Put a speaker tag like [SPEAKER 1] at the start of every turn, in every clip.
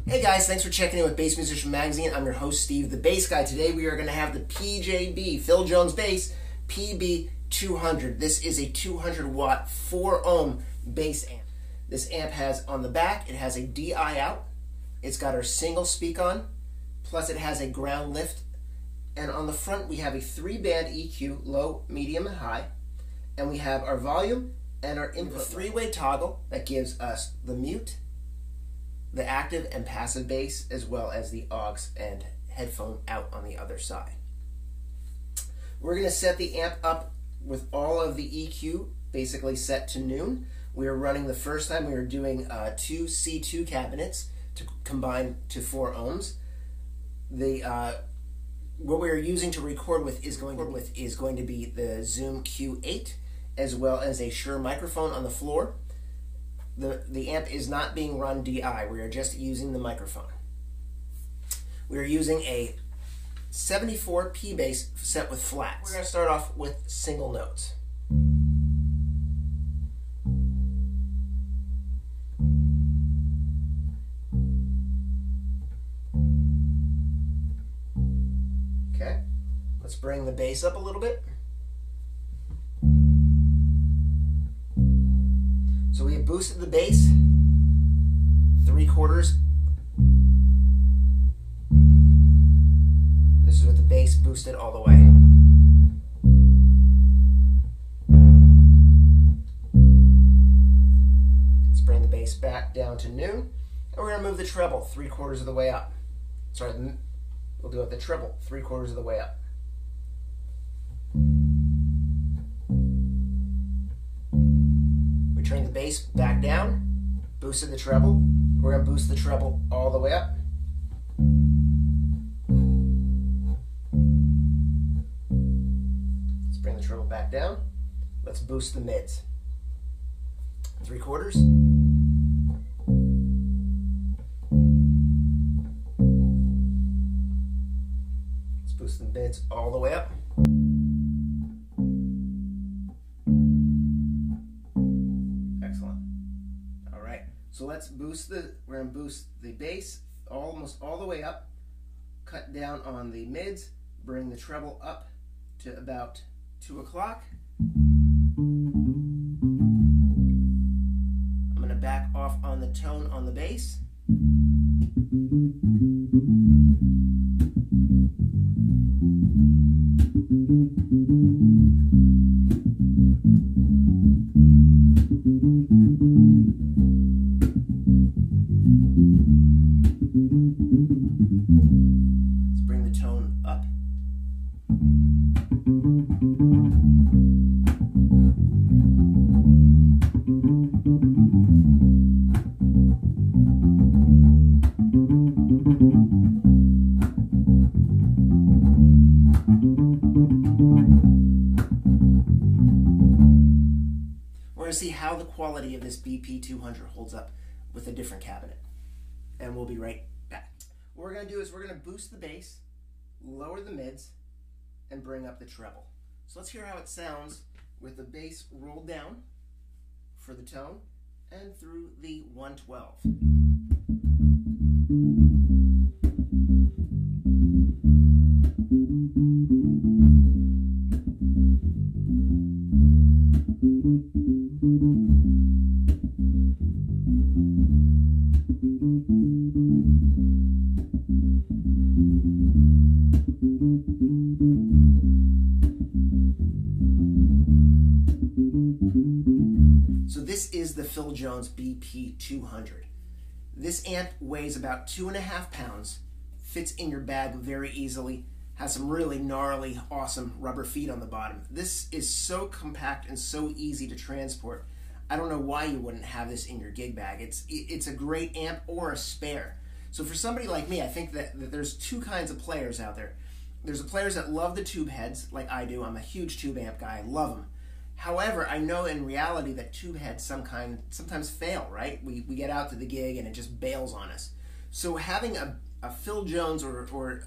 [SPEAKER 1] Hey guys, thanks for checking in with Bass Musician Magazine. I'm your host, Steve, the bass guy. Today we are going to have the PJB, Phil Jones Bass, PB-200. This is a 200 watt 4 ohm bass amp. This amp has on the back, it has a DI out. It's got our single speak on, plus it has a ground lift. And on the front we have a 3-band EQ, low, medium, and high. And we have our volume and our input. 3-way toggle that gives us the mute, the active and passive bass, as well as the aux and headphone out on the other side. We're going to set the amp up with all of the EQ basically set to noon. We are running, the first time we were doing 2 C2 cabinets to combine to 4 ohms. What we are using to record with is going to be the Zoom Q8, as well as a Shure microphone on the floor. The amp is not being run DI. We are just using the microphone. We are using a 74 P bass set with flats. We're going to start off with single notes. Okay, let's bring the bass up a little bit. So we have boosted the bass 3/4. This is with the bass boosted all the way. Let's bring the bass back down to noon, and we're going to move the treble 3/4 of the way up. Sorry, we'll do it the treble 3/4 of the way up. Turn the bass back down, boosted the treble. We're going to boost the treble all the way up. Let's bring the treble back down. Let's boost the mids. 3/4. Let's boost the mids all the way up. So let's boost we're going to boost the bass almost all the way up, cut down on the mids, bring the treble up to about 2 o'clock. I'm going to back off on the tone on the bass. Let's bring the tone up. We're going to see how the quality of this BP-200 holds up with a different cabinet, and we'll be right back. What we're going to do is we're going to boost the bass, lower the mids, and bring up the treble. So let's hear how it sounds with the bass rolled down for the tone and through the 112. So this is the Phil Jones BP-200. This amp weighs about 2.5 pounds, fits in your bag very easily, has some really gnarly, awesome rubber feet on the bottom. This is so compact and so easy to transport. I don't know why you wouldn't have this in your gig bag. It's a great amp or a spare. So for somebody like me, I think that there's 2 kinds of players out there. There's the players that love the tube heads, like I do. I'm a huge tube amp guy. I love them. However, I know in reality that tube heads sometimes fail, right? We get out to the gig and it just bails on us. So having a Phil Jones or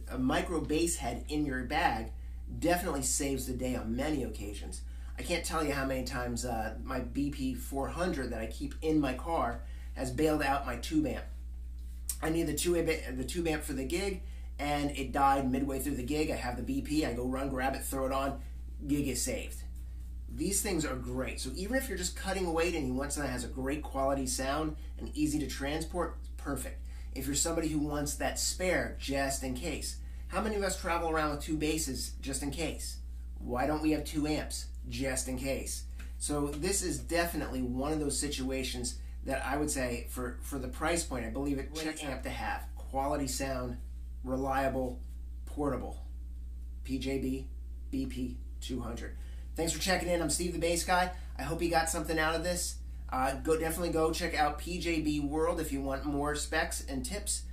[SPEAKER 1] a micro bass head in your bag definitely saves the day on many occasions. I can't tell you how many times my BP-400 that I keep in my car has bailed out my tube amp. I need the tube amp for the gig, and it died midway through the gig. I have the BP, I go run, grab it, throw it on, gig is saved. These things are great. So even if you're just cutting weight and you want something that has a great quality sound and easy to transport, perfect. If you're somebody who wants that spare just in case, how many of us travel around with 2 basses just in case? Why don't we have 2 amps just in case? So this is definitely one of those situations that I would say for the price point, I believe it check amp to have. Quality sound, reliable, portable. PJB BP-200. Thanks for checking in. I'm Steve the Bass Guy. I hope you got something out of this. Definitely go check out PJB World if you want more specs and tips.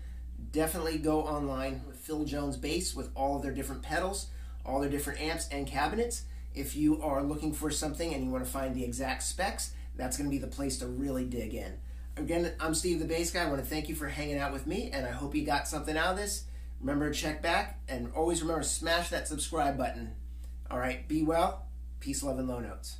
[SPEAKER 1] Definitely go online with Phil Jones Bass with all of their different pedals, all their different amps and cabinets. If you are looking for something and you want to find the exact specs, that's going to be the place to really dig in. Again, I'm Steve the Bass Guy. I want to thank you for hanging out with me, and I hope you got something out of this. Remember to check back, and always remember to smash that subscribe button. All right, be well. Peace, love, and low notes.